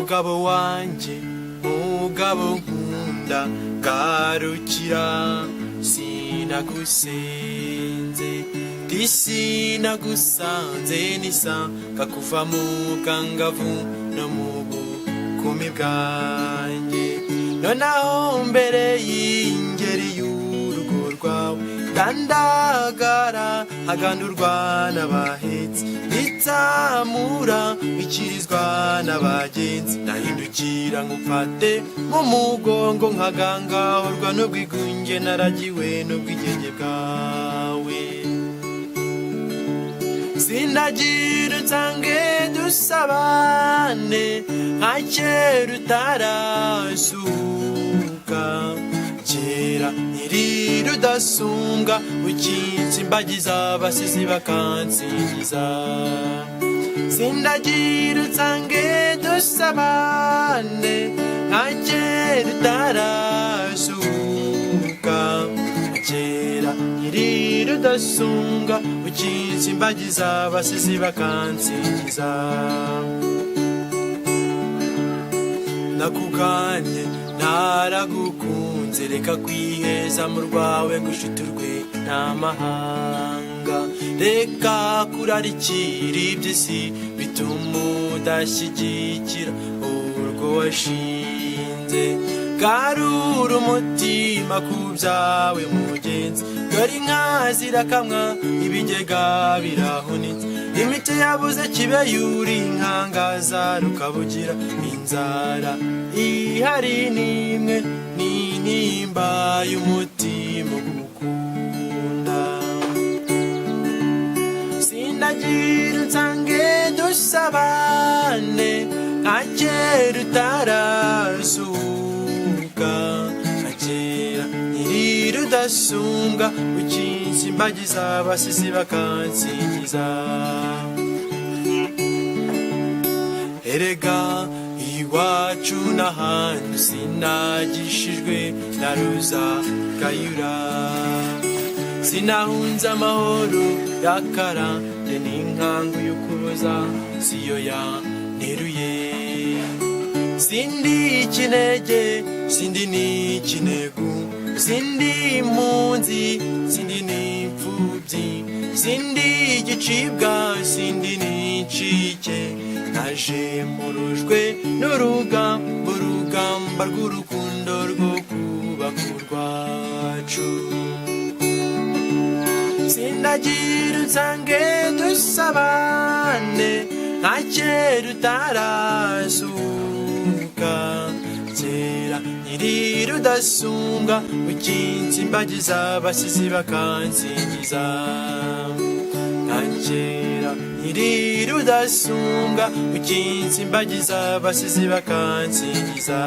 mugabo wanje mugabo nkunda garukira sinagusenze sinagusanze nisanga kuva mu bwangavu no mu bukumi bwanjye nonaho mbere y'ingeri y'urugo rwawe dandagara hagandurwa n'abahetsi itsamura ikirizwa n'abagenzi nahindukira ngufate mu mugongo nkagangahorwa n'ubwigunge naragiwe n'ubwigenge bwawe sinagira nsange dusabane nka kera utarasuka kera nyiri rudasumbwa ukinsimbagiza abasizi bakansingiza sinagira nsange dusabane nka kera utarasuka kera nyiri rudasumbwa ukinsimbagiza abasizi bakansingiza nakuganye naragukunze reka kwiheza mu rwawe ngushiturwe n'amahanga reka kurarikira iby'isi bituma udashyigikira urwo washinze garura umutima ku byawe mugenzi dore inka zirakamwa ibigega birahunitse imiti yabuze kibe yuri inkangaza rukabugira inzara ihari nimwe n'intimba y'umutima gukunda sinagira nsange dusabane nka kera utarasuka kera nyiri rudasumbwa ukinsimbagiza abasizi bakansingiza erega iwacu n'ahantu sinagishijwe na Ruzagayura sinahunze amahoro yakarande n'inkangu y'ukuboza siyo yanteruye sindi ikinege sindi n'ikinegu sindi impunzi sindi n'imfubyi sindi igicibwa sindi n'icike naje murujwe n'urugamba rw'urukundo rwo kubaka urwacu sinagira nsange dusabane nka kera utarasuka kera nyiri rudasumbwa ukinsimbagiza abasizi bakansingiza nka kera nyiri rudasumbwa ukinsimbagiza abasizi bakansingiza